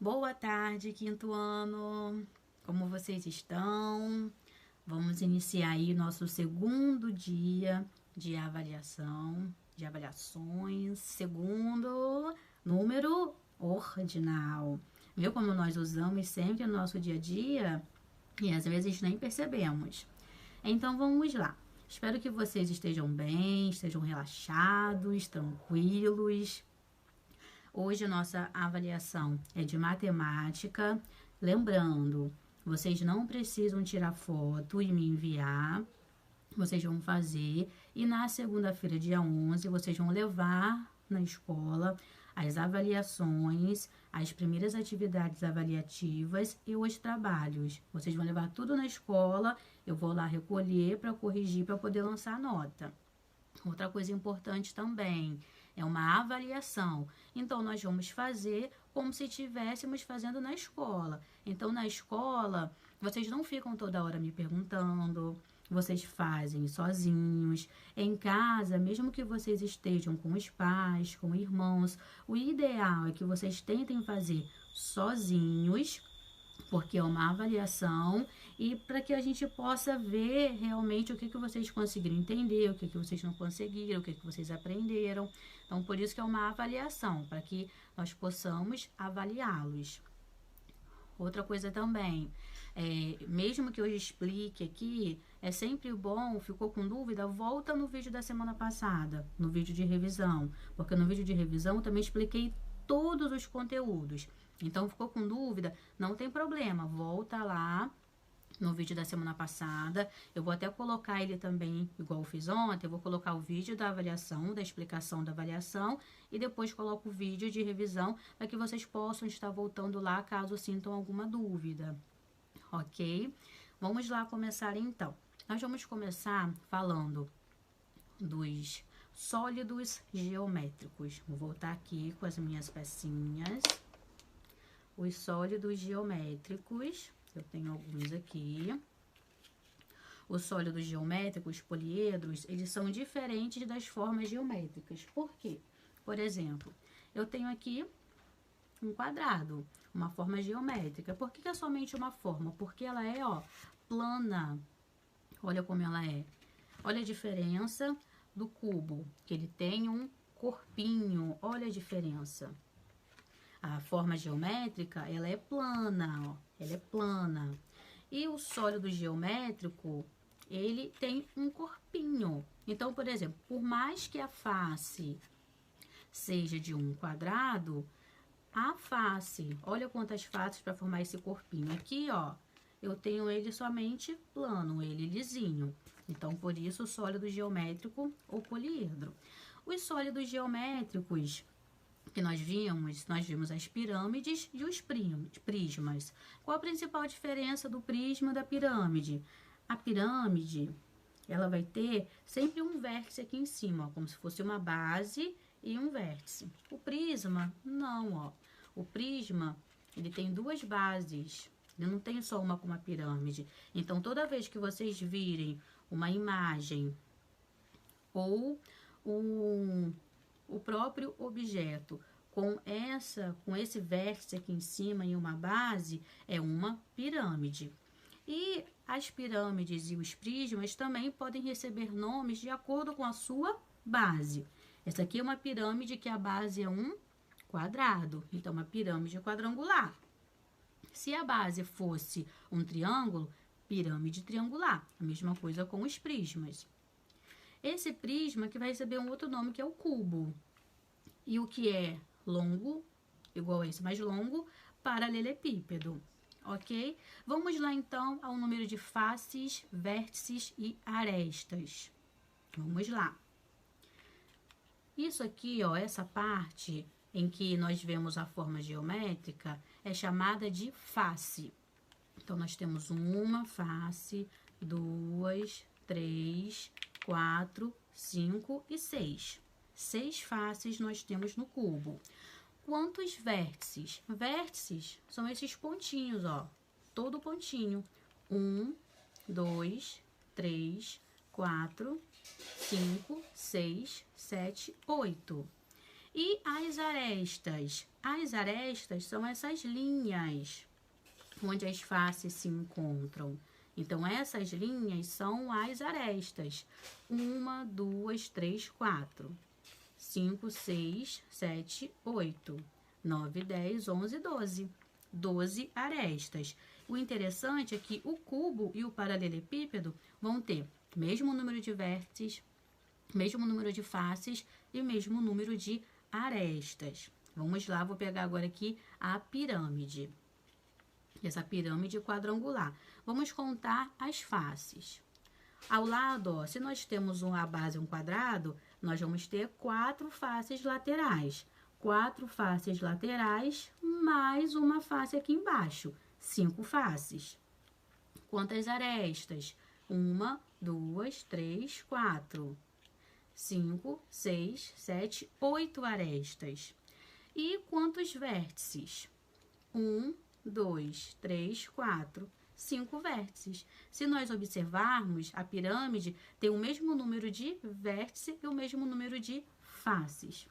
Boa tarde, quinto ano. Como vocês estão? Vamos iniciar aí nosso segundo dia de avaliação, de avaliações, segundo número ordinal. Viu como nós usamos sempre no nosso dia a dia e às vezes nem percebemos. Então vamos lá. Espero que vocês estejam bem, estejam relaxados, tranquilos. Hoje a nossa avaliação é de matemática. Lembrando, vocês não precisam tirar foto e me enviar. Vocês vão fazer e na segunda-feira, dia 11, vocês vão levar na escola as avaliações, as primeiras atividades avaliativas e os trabalhos. Vocês vão levar tudo na escola, eu vou lá recolher para corrigir, para poder lançar a nota. Outra coisa importante também é uma avaliação. Então, nós vamos fazer como se estivéssemos fazendo na escola. Então, na escola, vocês não ficam toda hora me perguntando, vocês fazem sozinhos. Em casa, mesmo que vocês estejam com os pais, com irmãos, o ideal é que vocês tentem fazer sozinhos, porque é uma avaliação e para que a gente possa ver realmente o que vocês conseguiram entender, o que vocês não conseguiram, o que vocês aprenderam. Então, por isso que é uma avaliação, para que nós possamos avaliá-los. Outra coisa também, mesmo que eu explique aqui, é sempre bom, ficou com dúvida, volta no vídeo da semana passada, no vídeo de revisão, porque no vídeo de revisão eu também expliquei todos os conteúdos. Então, ficou com dúvida? Não tem problema, volta lá no vídeo da semana passada. Eu vou até colocar ele também, igual eu fiz ontem, eu vou colocar o vídeo da avaliação, da explicação da avaliação, e depois coloco o vídeo de revisão, para que vocês possam estar voltando lá, caso sintam alguma dúvida, ok? Vamos lá começar então. Nós vamos começar falando dos sólidos geométricos. Vou voltar aqui com as minhas pecinhas. Os sólidos geométricos, eu tenho alguns aqui. Os sólidos geométricos, poliedros, eles são diferentes das formas geométricas. Por quê? Por exemplo, eu tenho aqui um quadrado, uma forma geométrica. Por que é somente uma forma? Porque ela é, plana. Olha como ela é. Olha a diferença do cubo, que ele tem um corpinho. Olha a diferença. A forma geométrica, ela é plana, ela é plana. E o sólido geométrico, ele tem um corpinho. Então, por exemplo, por mais que a face seja de um quadrado, a face, olha quantas faces para formar esse corpinho. Aqui, eu tenho ele somente plano, ele lisinho. Então, por isso, o sólido geométrico ou poliedro. Os sólidos geométricos que nós vimos as pirâmides e os prismas. Qual a principal diferença do prisma e da pirâmide? A pirâmide, ela vai ter sempre um vértice aqui em cima, como se fosse uma base e um vértice. O prisma, não, O prisma, ele tem duas bases, ele não tem só uma como a pirâmide. Então, toda vez que vocês virem uma imagem ou o próprio objeto com esse vértice aqui em cima e uma base, é uma pirâmide. E as pirâmides e os prismas também podem receber nomes de acordo com a sua base. Essa aqui é uma pirâmide que a base é um quadrado, então uma pirâmide quadrangular. Se a base fosse um triângulo, pirâmide triangular. A mesma coisa com os prismas. Esse prisma que vai receber um outro nome, que é o cubo. E o que é longo, igual a esse, mais longo, paralelepípedo, ok? Vamos lá, então, ao número de faces, vértices e arestas. Vamos lá. Isso aqui, essa parte em que nós vemos a forma geométrica, é chamada de face. Então, nós temos uma face, 2, 3, 4, 5 e 6. 6 faces nós temos no cubo. Quantos vértices? Vértices são esses pontinhos, todo pontinho. 1, 2, 3, 4, 5, 6, 7, 8. E as arestas? As arestas são essas linhas onde as faces se encontram. Então, essas linhas são as arestas. 1, 2, 3, 4, 5, 6, 7, 8, 9, 10, 11, 12. 12 arestas. O interessante é que o cubo e o paralelepípedo vão ter mesmo número de vértices, mesmo número de faces e mesmo número de arestas. Vamos lá, vou pegar agora aqui a pirâmide. Essa pirâmide quadrangular. Vamos contar as faces. Ao lado, ó, se nós temos a base um quadrado, nós vamos ter 4 faces laterais. 4 faces laterais mais uma face aqui embaixo. 5 faces. Quantas arestas? 1, 2, 3, 4. 5, 6, 7, 8 arestas. E quantos vértices? 1, 2, 3, 4, 5 vértices. Se nós observarmos, a pirâmide tem o mesmo número de vértices e o mesmo número de faces.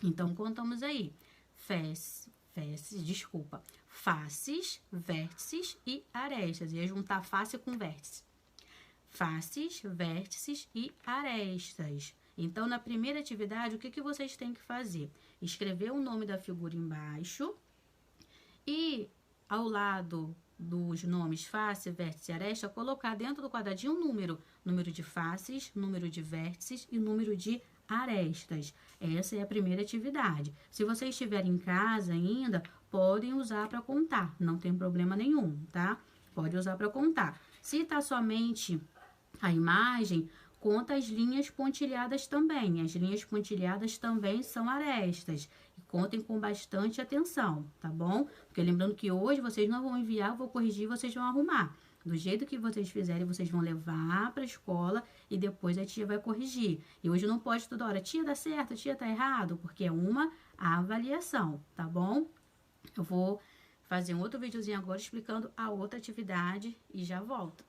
Então, contamos aí. Faces, vértices e arestas. Ia juntar face com vértice. Faces, vértices e arestas. Então, na primeira atividade, o que vocês têm que fazer? Escrever o nome da figura embaixo e, ao lado dos nomes face, vértice e aresta, colocar dentro do quadradinho um número. Número de faces, número de vértices e número de arestas. Essa é a primeira atividade. Se vocês estiverem em casa ainda, podem usar para contar. Não tem problema nenhum, tá? Pode usar para contar. Se está somente a imagem, conta as linhas pontilhadas também. As linhas pontilhadas também são arestas. E contem com bastante atenção, tá bom? Porque lembrando que hoje vocês não vão enviar, eu vou corrigir, vocês vão arrumar. Do jeito que vocês fizerem, vocês vão levar para a escola e depois a tia vai corrigir. E hoje não pode toda hora, tia dá certo, tia tá errado, porque é uma avaliação, tá bom? Eu vou fazer um outro videozinho agora explicando a outra atividade e já volto.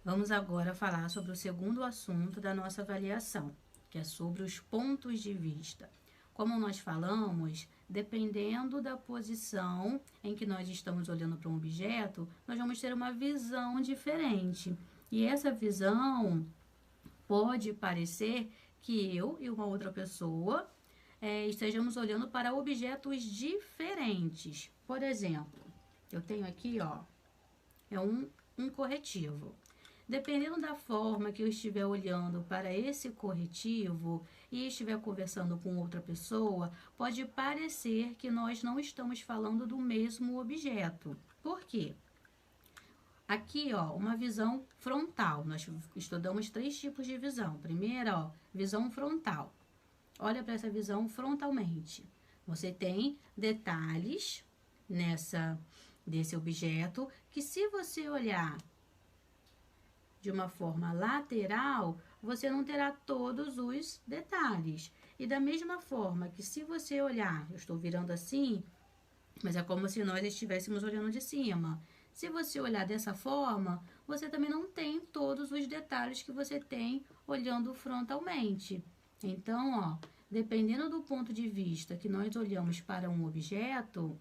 Vamos agora falar sobre o segundo assunto da nossa avaliação, que é sobre os pontos de vista. Como nós falamos, dependendo da posição em que nós estamos olhando para um objeto, nós vamos ter uma visão diferente. E essa visão pode parecer que eu e uma outra pessoa estejamos olhando para objetos diferentes. Por exemplo, eu tenho aqui, ó, um corretivo. Dependendo da forma que eu estiver olhando para esse corretivo e estiver conversando com outra pessoa, pode parecer que nós não estamos falando do mesmo objeto. Por quê? Aqui, ó, uma visão frontal. Nós estudamos 3 tipos de visão. Primeira, ó, visão frontal. Olha para essa visão frontalmente. Você tem detalhes desse objeto que, se você olhar de uma forma lateral, você não terá todos os detalhes. E da mesma forma que, se você olhar, eu estou virando assim, mas é como se nós estivéssemos olhando de cima. Se você olhar dessa forma, você também não tem todos os detalhes que você tem olhando frontalmente. Então, ó, dependendo do ponto de vista que nós olhamos para um objeto,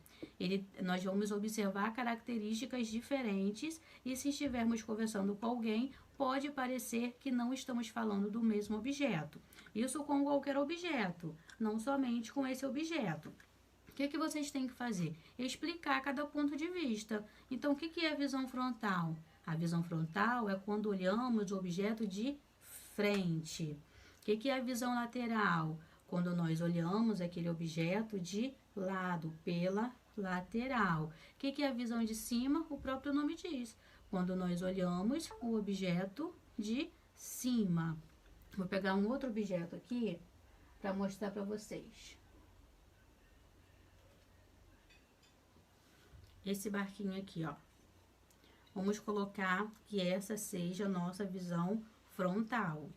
nós vamos observar características diferentes e, se estivermos conversando com alguém, pode parecer que não estamos falando do mesmo objeto. Isso com qualquer objeto, não somente com esse objeto. O que vocês têm que fazer? Explicar cada ponto de vista. Então, o que é a visão frontal? A visão frontal é quando olhamos o objeto de frente. O que é a visão lateral? Quando nós olhamos aquele objeto de lado, pela lateral. O que é a visão de cima? O próprio nome diz. Quando nós olhamos o objeto de cima. Vou pegar um outro objeto aqui para mostrar para vocês. Esse barquinho aqui, ó. Vamos colocar que essa seja a nossa visão frontal.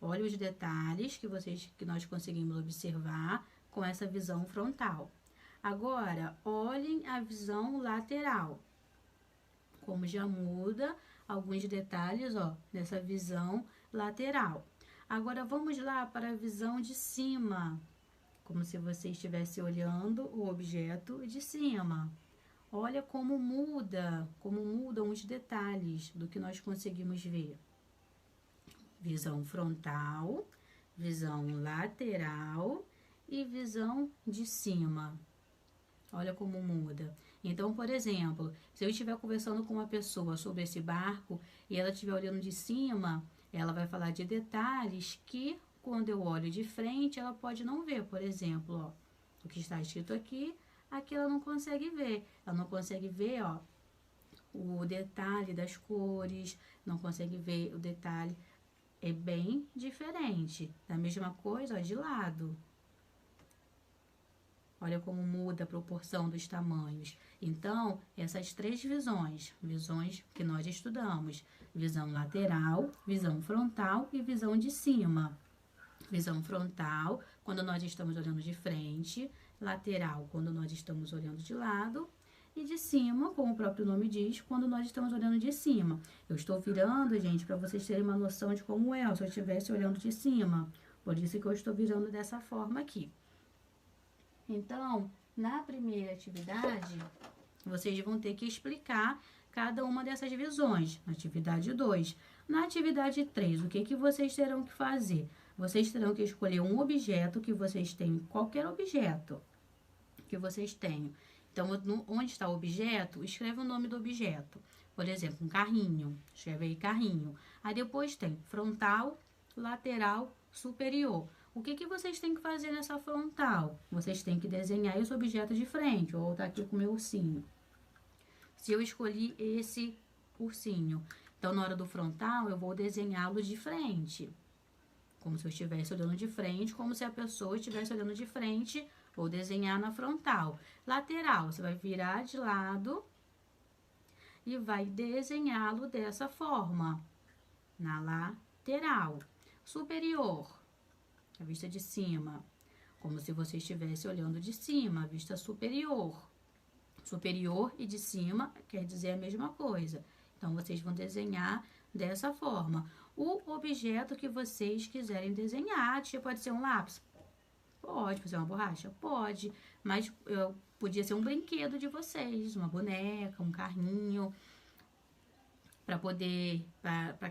Olha os detalhes que nós conseguimos observar com essa visão frontal. Agora, olhem a visão lateral. Como já muda alguns detalhes, ó, nessa visão lateral. Agora, vamos lá para a visão de cima, como se você estivesse olhando o objeto de cima. Olha como mudam os detalhes do que nós conseguimos ver. Visão frontal, visão lateral e visão de cima. Olha como muda. Então, por exemplo, se eu estiver conversando com uma pessoa sobre esse barco e ela estiver olhando de cima, ela vai falar de detalhes que, quando eu olho de frente, ela pode não ver. Por exemplo, ó, o que está escrito aqui, aqui ela não consegue ver. Ela não consegue ver, ó, o detalhe das cores, não consegue ver o detalhe. É bem diferente. Da mesma coisa, ó, de lado. Olha como muda a proporção dos tamanhos. Então, essas três visões que nós estudamos: visão lateral, visão frontal e visão de cima. Visão frontal, quando nós estamos olhando de frente; lateral, quando nós estamos olhando de lado; e de cima, como o próprio nome diz, quando nós estamos olhando de cima. Eu estou virando, gente, para vocês terem uma noção de como é, se eu estivesse olhando de cima. Por isso que eu estou virando dessa forma aqui. Então, na primeira atividade, vocês vão ter que explicar cada uma dessas visões. Na atividade 2. Na atividade 3, o que vocês terão que fazer? Vocês terão que escolher um objeto que vocês tenham, qualquer objeto que vocês tenham. Então, onde está o objeto, escreve o nome do objeto. Por exemplo, um carrinho. Escreve aí carrinho. Aí depois tem frontal, lateral, superior. O que vocês têm que fazer nessa frontal? Vocês têm que desenhar esse objeto de frente. Vou voltar aqui com o meu ursinho. Se eu escolhi esse ursinho, então na hora do frontal eu vou desenhá-lo de frente. Como se eu estivesse olhando de frente, como se a pessoa estivesse olhando de frente, vou desenhar na frontal. Lateral, você vai virar de lado e vai desenhá-lo dessa forma, na lateral. Superior, a vista de cima, como se você estivesse olhando de cima, a vista superior. Superior e de cima quer dizer a mesma coisa. Então, vocês vão desenhar dessa forma. O objeto que vocês quiserem desenhar, pode ser um lápis? Pode. Fazer uma borracha? Pode. Mas podia ser um brinquedo de vocês, uma boneca, um carrinho, para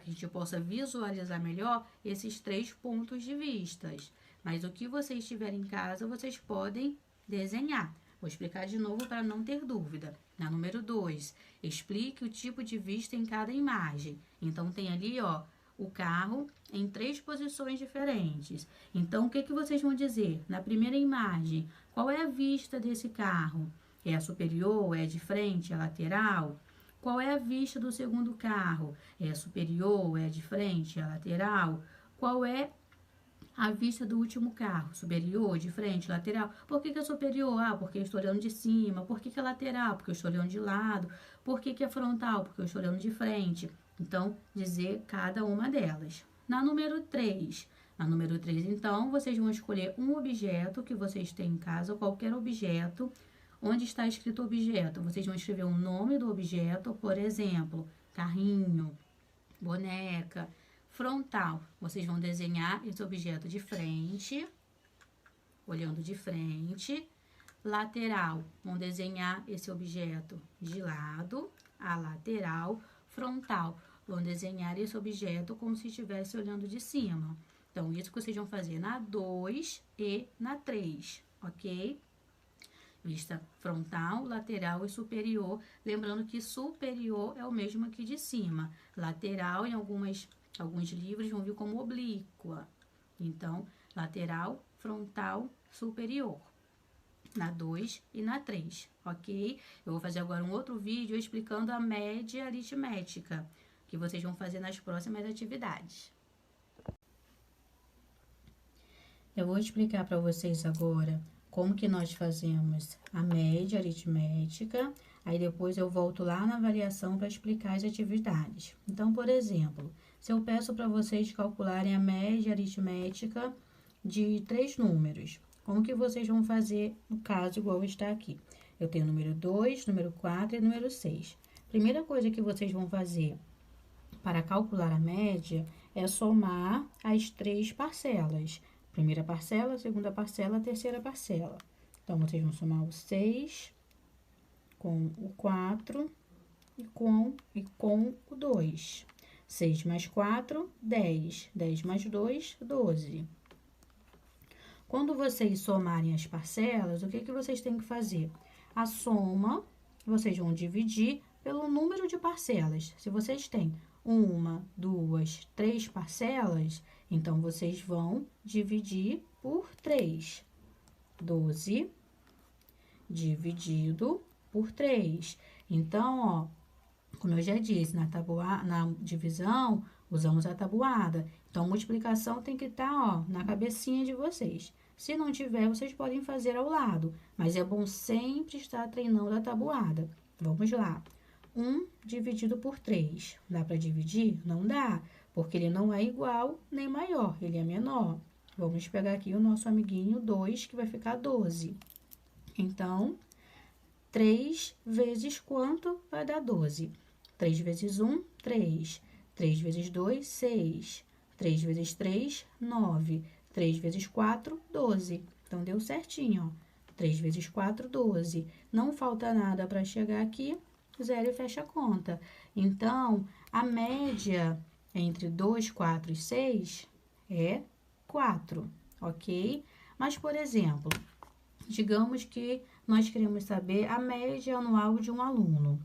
que a gente possa visualizar melhor esses 3 pontos de vistas. Mas o que vocês tiverem em casa, vocês podem desenhar. Vou explicar de novo para não ter dúvida. Na número 2, explique o tipo de vista em cada imagem. Então, tem ali, ó, o carro em 3 posições diferentes. Então, o que vocês vão dizer? Na primeira imagem, qual é a vista desse carro? É a superior? É de frente? É lateral? Qual é a vista do segundo carro? É a superior? É de frente? É lateral? Qual é a vista do último carro? Superior, de frente, lateral? Por que é superior? Ah, porque eu estou olhando de cima. Por que é lateral? Porque eu estou olhando de lado. Por que é frontal? Porque eu estou olhando de frente. Então, dizer cada uma delas. Na número 3, então, vocês vão escolher um objeto que vocês têm em casa, qualquer objeto. Onde está escrito objeto, vocês vão escrever o nome do objeto, por exemplo, carrinho, boneca. Frontal, vocês vão desenhar esse objeto de frente, olhando de frente. Lateral, vão desenhar esse objeto de lado, a lateral. Frontal, vão desenhar esse objeto como se estivesse olhando de cima. Então, isso que vocês vão fazer na 2 e na 3, ok? Vista frontal, lateral e superior. Lembrando que superior é o mesmo que de cima. Lateral, em alguns livros, vão vir como oblíqua. Então, lateral, frontal, superior. Na 2 e na 3, ok? Eu vou fazer agora um outro vídeo explicando a média aritmética, que vocês vão fazer nas próximas atividades. Eu vou explicar para vocês agora como que nós fazemos a média aritmética, aí depois eu volto lá na avaliação para explicar as atividades. Então, por exemplo, se eu peço para vocês calcularem a média aritmética de 3 números, como que vocês vão fazer no caso igual está aqui? Eu tenho número 2, número 4 e número 6. Primeira coisa que vocês vão fazer para calcular a média é somar as 3 parcelas. Primeira parcela, segunda parcela, terceira parcela. Então, vocês vão somar o 6 com o 4 e com o 2. 6 mais 4, 10. 10 mais 2, 12. Quando vocês somarem as parcelas, o que vocês têm que fazer? A soma, vocês vão dividir pelo número de parcelas. Se vocês têm 1, 2, 3 parcelas, então vocês vão dividir por 3. 12 dividido por 3. Então, ó, como eu já disse, na divisão, usamos a tabuada. Então, multiplicação tem que estar, ó, na cabecinha de vocês. Se não tiver, vocês podem fazer ao lado, mas é bom sempre estar treinando a tabuada. Vamos lá. 1 dividido por 3. Dá para dividir? Não dá, porque ele não é igual nem maior, ele é menor. Vamos pegar aqui o nosso amiguinho 2, que vai ficar 12. Então, 3 vezes quanto vai dar 12? 3 vezes 1, 3. 3 vezes 2, 6. 3 vezes 3, 9. 3 vezes 4, 12. Então, deu certinho, ó. 3 vezes 4, 12. Não falta nada para chegar aqui, 0 e fecha a conta. Então, a média entre 2, 4 e 6 é 4, ok? Mas, por exemplo, digamos que nós queremos saber a média anual de um aluno.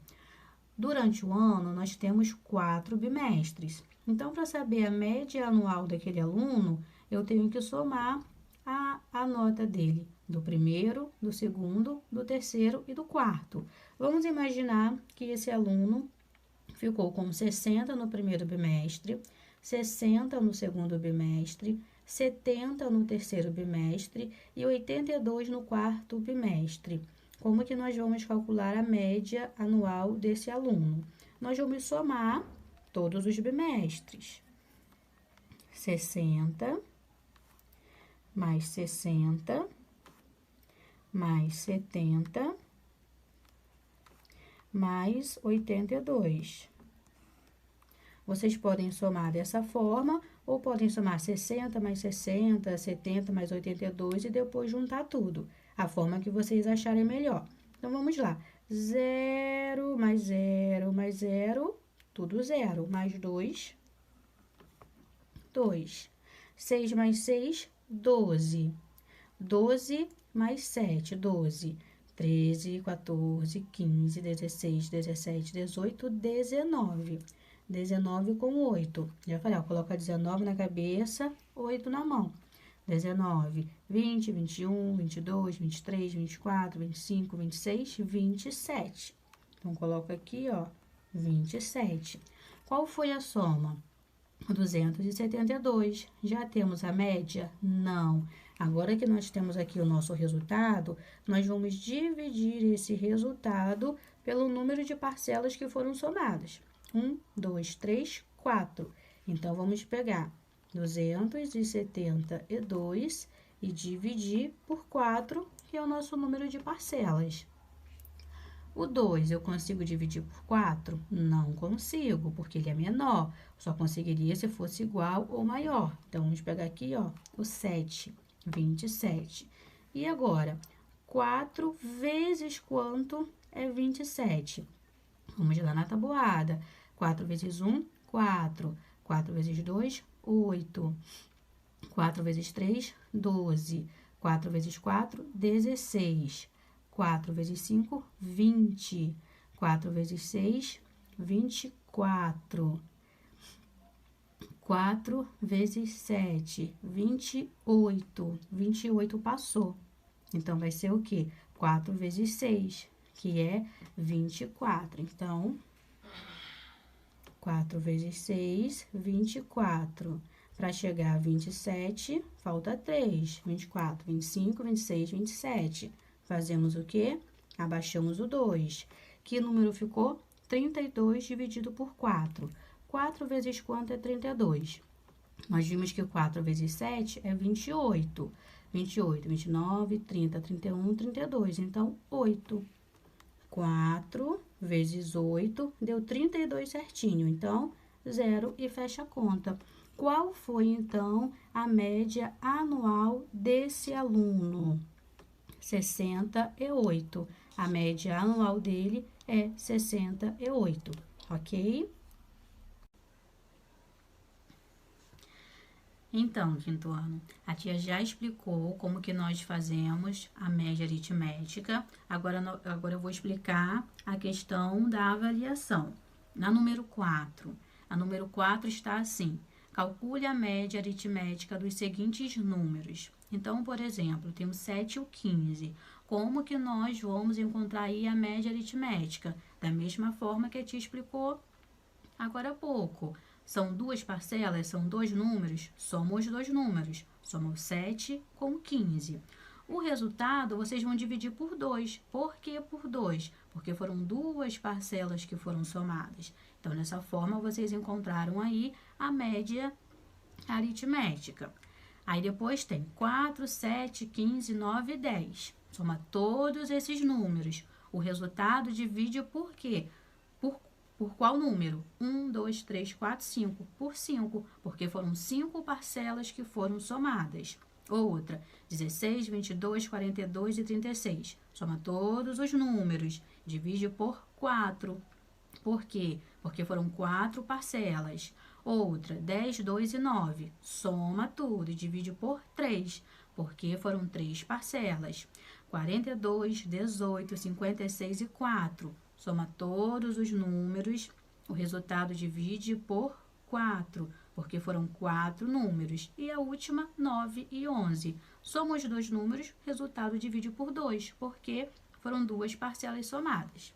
Durante o ano, nós temos 4 bimestres. Então, para saber a média anual daquele aluno, eu tenho que somar a nota dele, do primeiro, do segundo, do terceiro e do quarto. Vamos imaginar que esse aluno ficou com 60 no primeiro bimestre, 60 no segundo bimestre, 70 no terceiro bimestre e 82 no quarto bimestre. Como que nós vamos calcular a média anual desse aluno? Nós vamos somar todos os bimestres. 60 mais 60 mais 70 mais 82. Vocês podem somar dessa forma, ou podem somar 60 mais 60, 70 mais 82 e depois juntar tudo, a forma que vocês acharem melhor. Então, vamos lá. 0 mais 0 mais 0, tudo 0, mais 2, 2. 6 mais 6, 12. 12 mais 7, 12. 13, 14, 15, 16, 17, 18, 19. 19 com 8. Já falei, ó, coloca 19 na cabeça, 8 na mão. 19, 20, 21, 22, 23, 24, 25, 26, 27. Então, coloca aqui, ó, 27. Qual foi a soma? 272. Já temos a média? Não. Agora que nós temos aqui o nosso resultado, nós vamos dividir esse resultado pelo número de parcelas que foram somadas. 1, 2, 3, 4. Então, vamos pegar 272 e dividir por 4, que é o nosso número de parcelas. O 2 eu consigo dividir por 4? Não consigo, porque ele é menor. Só conseguiria se fosse igual ou maior. Então, vamos pegar aqui, ó, o 7, 27. E agora, 4 vezes quanto é 27? Vamos lá na tabuada. 4 vezes 1, 4. 4 vezes 2, 8. 4 vezes 3, 12. 4 vezes 4, 16. 4 vezes 5, 20. 4 vezes 6, 24. 4 vezes 7, 28. 28 passou. Então, vai ser o quê? 4 vezes 6, que é 24. Então, 4 vezes 6, 24. Para chegar a 27, falta 3. 24, 25, 26, 27. Fazemos o quê? Abaixamos o 2. Que número ficou? 32 dividido por 4. 4 vezes quanto é 32? Nós vimos que 4 vezes 7 é 28. 28, 29, 30, 31, 32. Então, 8. 4 vezes 8 deu 32 certinho. Então, 0 e fecha a conta. Qual foi, então, a média anual desse aluno? 68. A média anual dele é 68, ok? Então, quinto ano, a tia já explicou como que nós fazemos a média aritmética. Agora eu vou explicar a questão da avaliação. Na número 4, a número 4 está assim: calcule a média aritmética dos seguintes números. Então, por exemplo, temos 7 e o 15. Como que nós vamos encontrar aí a média aritmética? Da mesma forma que a tia explicou agora há pouco. São duas parcelas, são dois números, soma os dois números. Soma o 7 com 15. O resultado vocês vão dividir por 2. Por que por 2? Porque foram duas parcelas que foram somadas. Então, dessa forma, vocês encontraram aí a média aritmética. Aí depois tem 4, 7, 15, 9 e 10. Soma todos esses números. O resultado divide por quê? Por qual número? 1, 2, 3, 4, 5. Por 5, porque foram 5 parcelas que foram somadas. Outra, 16, 22, 42 e 36. Soma todos os números. Divide por 4. Por quê? Porque foram 4 parcelas. Outra, 10, 2 e 9. Soma tudo e divide por 3, porque foram 3 parcelas. 42, 18, 56 e 4. Soma todos os números, o resultado divide por 4, porque foram 4 números. E a última, 9 e 11. Soma os dois números, resultado divide por 2, porque foram duas parcelas somadas.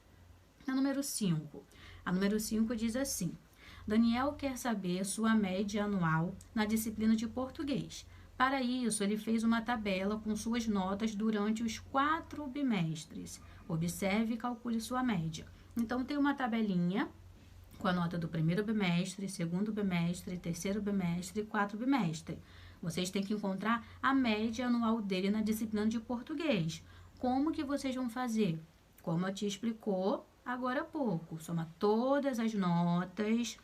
A número 5. A número 5 diz assim: Daniel quer saber sua média anual na disciplina de português. Para isso, ele fez uma tabela com suas notas durante os 4 bimestres. Observe e calcule sua média. Então, tem uma tabelinha com a nota do primeiro bimestre, segundo bimestre, terceiro bimestre e quarto bimestre. Vocês têm que encontrar a média anual dele na disciplina de português. Como que vocês vão fazer? Como a tia explicou agora há pouco. Soma todas as notas.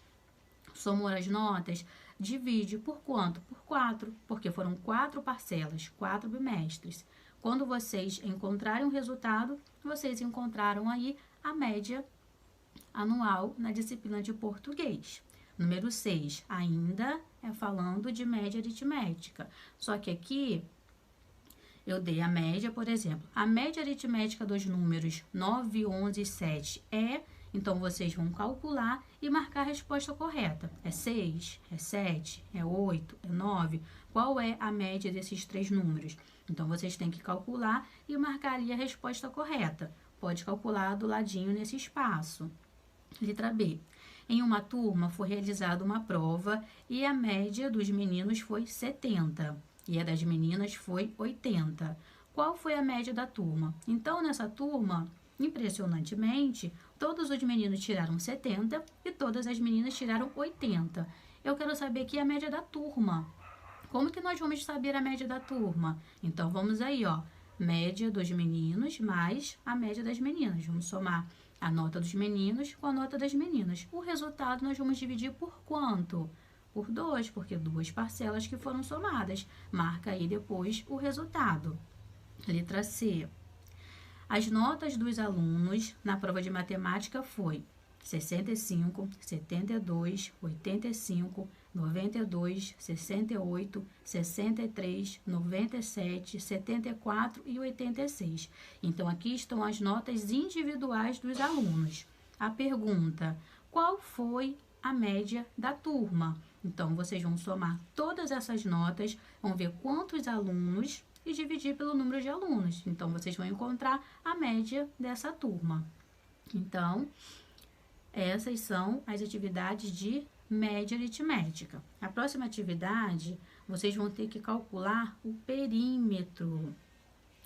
Somou as notas, divide por quanto? Por 4, porque foram 4 parcelas, 4 bimestres. Quando vocês encontrarem o resultado, vocês encontraram aí a média anual na disciplina de português. Número 6, ainda é falando de média aritmética. Só que aqui eu dei a média, por exemplo, a média aritmética dos números 9, 11 e 7 é... Então, vocês vão calcular e marcar a resposta correta. É 6, é 7, é 8, é 9. Qual é a média desses três números? Então, vocês têm que calcular e marcar ali a resposta correta. Pode calcular do ladinho nesse espaço. Letra B. Em uma turma foi realizada uma prova e a média dos meninos foi 70 e a das meninas foi 80. Qual foi a média da turma? Então, nessa turma, impressionantemente, todos os meninos tiraram 70 e todas as meninas tiraram 80. Eu quero saber aqui a média da turma. Como que nós vamos saber a média da turma? Então, vamos aí, ó. Média dos meninos mais a média das meninas. Vamos somar a nota dos meninos com a nota das meninas. O resultado nós vamos dividir por quanto? Por 2, porque duas parcelas que foram somadas. Marca aí depois o resultado. Letra C. As notas dos alunos na prova de matemática foi 65, 72, 85, 92, 68, 63, 97, 74 e 86. Então, aqui estão as notas individuais dos alunos. A pergunta: qual foi a média da turma? Então, vocês vão somar todas essas notas, vão ver quantos alunos e dividir pelo número de alunos. Então, vocês vão encontrar a média dessa turma. Então, essas são as atividades de média aritmética. A próxima atividade, vocês vão ter que calcular o perímetro.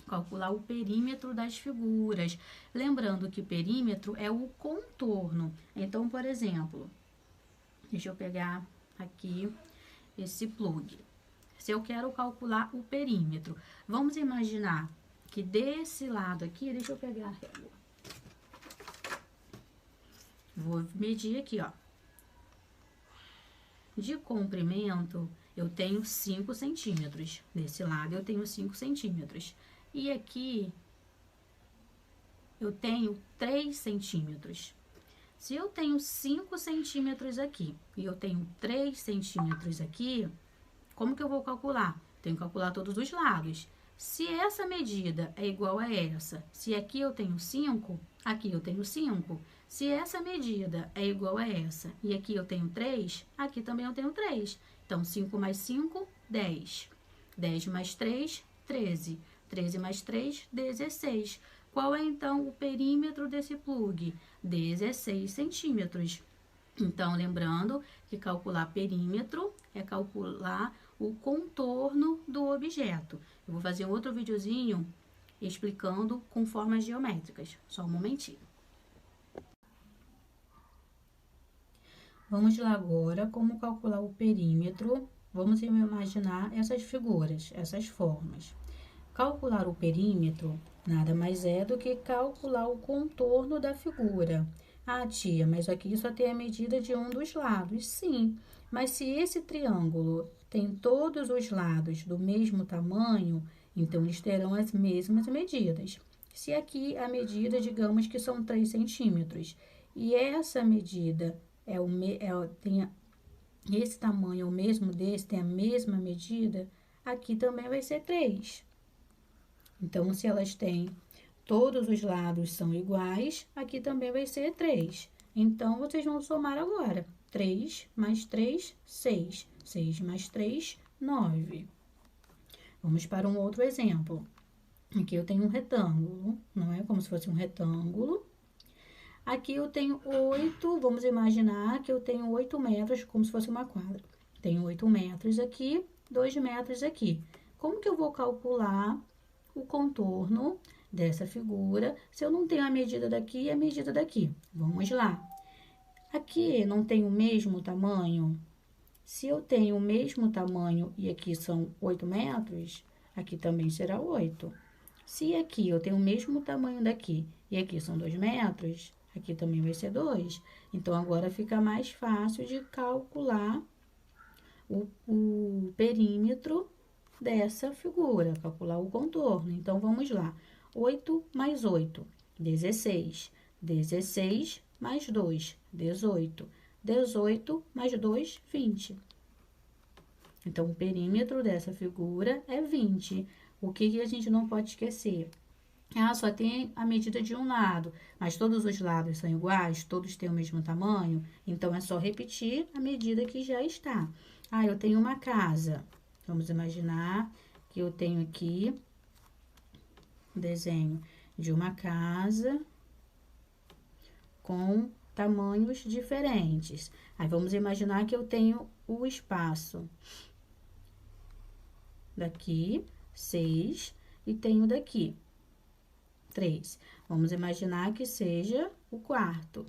Calcular o perímetro das figuras. Lembrando que perímetro é o contorno. Então, por exemplo, deixa eu pegar aqui esse plug. Se eu quero calcular o perímetro, vamos imaginar que desse lado aqui, deixa eu pegar a régua. Vou medir aqui, ó. de comprimento, eu tenho 5 centímetros. Desse lado, eu tenho 5 centímetros. E aqui, eu tenho 3 centímetros. Se eu tenho 5 centímetros aqui e eu tenho 3 centímetros aqui, como que eu vou calcular? Tenho que calcular todos os lados. Se essa medida é igual a essa, se aqui eu tenho 5, aqui eu tenho 5. Se essa medida é igual a essa e aqui eu tenho 3, aqui também eu tenho 3. Então, 5 mais 5, 10. 10 mais 3, 13. 13 mais 3, 16. Qual é, então, o perímetro desse plug? 16 centímetros. Então, lembrando que calcular perímetro é calcular o contorno do objeto. Eu vou fazer outro videozinho explicando com formas geométricas. Só um momentinho. Vamos lá agora como calcular o perímetro. Vamos imaginar essas figuras, essas formas. Calcular o perímetro nada mais é do que calcular o contorno da figura. Ah, tia, mas aqui só tem a medida de um dos lados. Sim, mas se esse triângulo tem todos os lados do mesmo tamanho, então eles terão as mesmas medidas. Se aqui a medida, digamos que são 3 centímetros, e essa medida tem esse tamanho é o mesmo desse, tem a mesma medida, aqui também vai ser 3. Então, se elas têm todos os lados são iguais, aqui também vai ser 3. Então, vocês vão somar agora. 3 mais 3, 6. 6 mais 3, 9. Vamos para um outro exemplo. Aqui eu tenho um retângulo, não é? Como se fosse um retângulo. Aqui eu tenho 8, vamos imaginar que eu tenho 8 metros, como se fosse uma quadra. Tenho 8 metros aqui, 2 metros aqui. Como que eu vou calcular o contorno dessa figura se eu não tenho a medida daqui e a medida daqui? Vamos lá. Aqui não tem o mesmo tamanho? Se eu tenho o mesmo tamanho e aqui são 8 metros, aqui também será 8. Se aqui eu tenho o mesmo tamanho daqui e aqui são 2 metros, aqui também vai ser 2. Então, agora fica mais fácil de calcular o perímetro dessa figura, calcular o contorno. Então, vamos lá. 8 mais 8, 16. 16 mais 2, 18. 18 mais 2, 20. Então, o perímetro dessa figura é 20. O que a gente não pode esquecer? Ah, só tem a medida de um lado, mas todos os lados são iguais, todos têm o mesmo tamanho, então é só repetir a medida que já está. Ah, eu tenho uma casa. Vamos imaginar que eu tenho aqui o desenho de uma casa com tamanhos diferentes. Aí, vamos imaginar que eu tenho o espaço daqui, 6, e tenho daqui 3. Vamos imaginar que seja o quarto.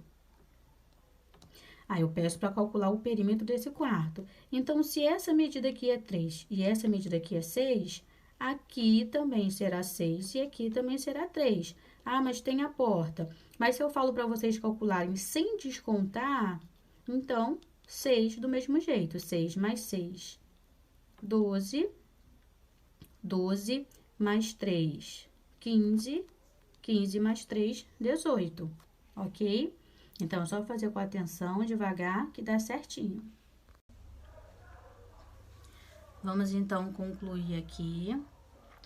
Aí, eu peço para calcular o perímetro desse quarto. Então, se essa medida aqui é 3 e essa medida aqui é 6, aqui também será 6 e aqui também será 3. Ah, mas tem a porta. Mas se eu falo para vocês calcularem sem descontar, então, 6 do mesmo jeito. 6 mais 6, 12. 12 mais 3, 15. 15 mais 3, 18, ok? Então, é só fazer com atenção, devagar, que dá certinho. Vamos, então, concluir aqui.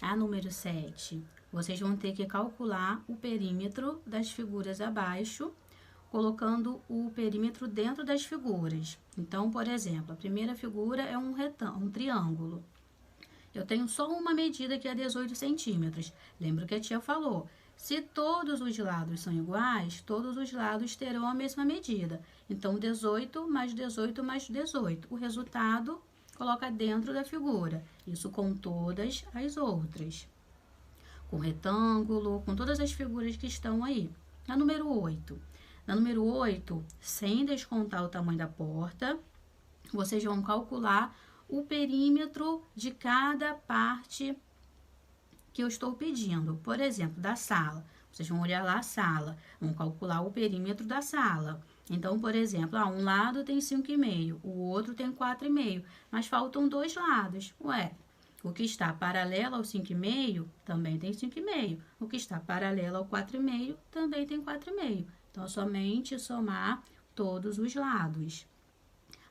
A número 7, vocês vão ter que calcular o perímetro das figuras abaixo, colocando o perímetro dentro das figuras. Então, por exemplo, a primeira figura é um triângulo. Eu tenho só uma medida que é 18 centímetros. Lembra que a tia falou? Se todos os lados são iguais, todos os lados terão a mesma medida. Então, 18 mais 18 mais 18. O resultado, coloca dentro da figura. Isso com todas as outras. Com retângulo, com todas as figuras que estão aí. Na número 8. Na número 8, sem descontar o tamanho da porta, vocês vão calcular o perímetro de cada parte que eu estou pedindo. Por exemplo, da sala. Vocês vão olhar lá a sala, vão calcular o perímetro da sala. Então, por exemplo, um lado tem 5,5, o outro tem 4,5, mas faltam dois lados. Ué, o que está paralelo ao 5,5 também tem 5,5. O que está paralelo ao 4,5 também tem 4,5. Então, é somente somar todos os lados.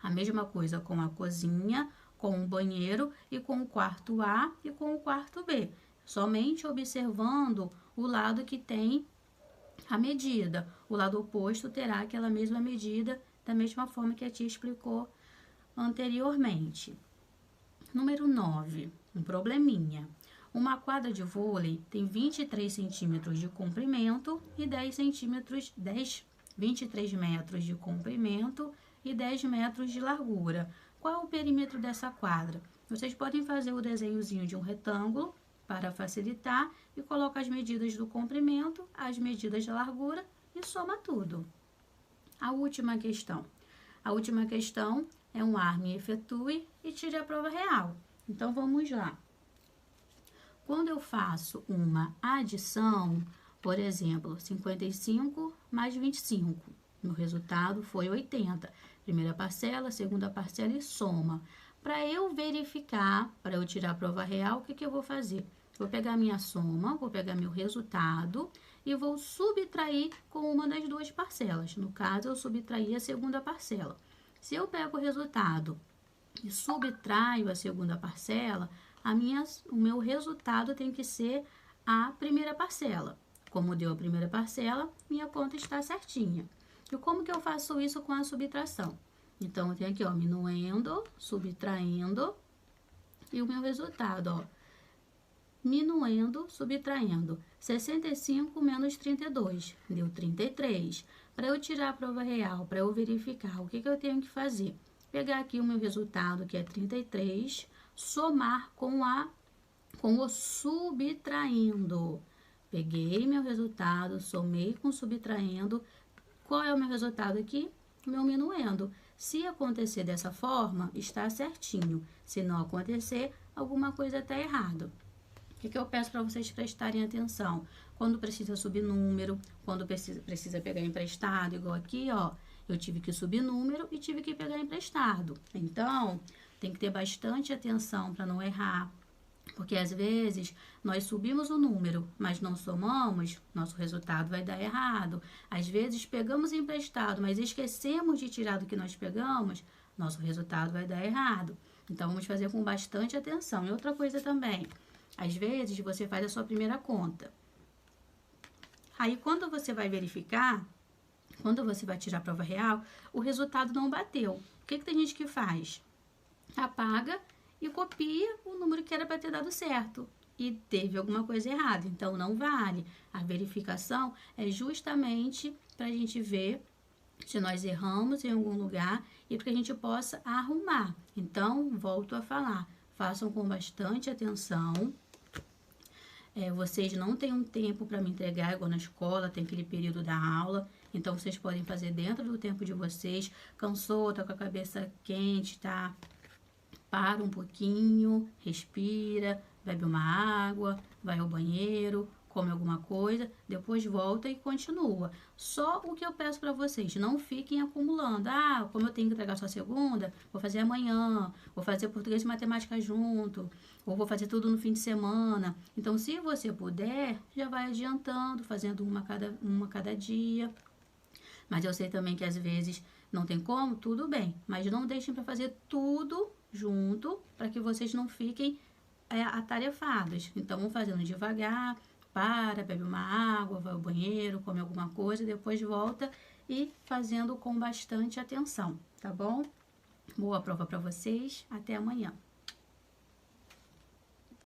A mesma coisa com a cozinha, com o banheiro e com o quarto A e com o quarto B. Somente observando o lado que tem a medida. O lado oposto terá aquela mesma medida, da mesma forma que a tia explicou anteriormente. Número 9, um probleminha. Uma quadra de vôlei tem 23 centímetros de comprimento e 23 metros de comprimento e 10 metros de largura. Qual é o perímetro dessa quadra? Vocês podem fazer o desenhozinho de um retângulo para facilitar e coloca as medidas do comprimento, as medidas da largura e soma tudo. A última questão. A última questão é um arme, efetue e tire a prova real. Então, vamos lá. Quando eu faço uma adição, por exemplo, 55 mais 25, meu resultado foi 80. Primeira parcela, segunda parcela e soma. Para eu verificar, para eu tirar a prova real, o que eu vou fazer? Vou pegar minha soma, vou pegar meu resultado e vou subtrair com uma das duas parcelas. No caso, eu subtraí a segunda parcela. Se eu pego o resultado e subtraio a segunda parcela, o meu resultado tem que ser a primeira parcela. Como deu a primeira parcela, minha conta está certinha. E como que eu faço isso com a subtração? Então, eu tenho aqui, minuendo, subtraindo, e o meu resultado, minuendo, subtraindo. 65 menos 32, deu 33. Para eu tirar a prova real, para eu verificar, o que eu tenho que fazer? Pegar aqui o meu resultado, que é 33, somar com o subtraindo. Peguei meu resultado, somei com subtraindo. Qual é o meu resultado aqui? Meu minuendo. Se acontecer dessa forma, está certinho. Se não acontecer, alguma coisa está errada. O que eu peço para vocês prestarem atenção? Quando precisa subir número, quando precisa pegar emprestado, igual aqui, eu tive que subir número e tive que pegar emprestado. Então, tem que ter bastante atenção para não errar. Porque às vezes nós subimos o número, mas não somamos, nosso resultado vai dar errado. Às vezes pegamos emprestado, mas esquecemos de tirar do que nós pegamos, nosso resultado vai dar errado. Então, vamos fazer com bastante atenção. E outra coisa também, às vezes você faz a sua primeira conta. Aí, quando você vai verificar, quando você vai tirar a prova real, o resultado não bateu. O que tem gente que faz? Apaga e copia o número que era para ter dado certo. E teve alguma coisa errada, então não vale. A verificação é justamente para a gente ver se nós erramos em algum lugar e para que a gente possa arrumar. Então, volto a falar, façam com bastante atenção. Vocês não têm um tempo para me entregar, igual na escola, tem aquele período da aula. Então, vocês podem fazer dentro do tempo de vocês. Cansou, tá com a cabeça quente, tá? Para um pouquinho, respira, bebe uma água, vai ao banheiro, come alguma coisa, depois volta e continua. Só o que eu peço para vocês, não fiquem acumulando. Como eu tenho que entregar só segunda, vou fazer amanhã, vou fazer português e matemática junto, ou vou fazer tudo no fim de semana. Então, se você puder, já vai adiantando, fazendo uma cada dia. Mas eu sei também que às vezes não tem como, tudo bem. Mas não deixem para fazer tudo junto, para que vocês não fiquem atarefados. Então, vão fazendo devagar, bebe uma água, vai ao banheiro, come alguma coisa, depois volta e fazendo com bastante atenção, tá bom? Boa prova para vocês, até amanhã.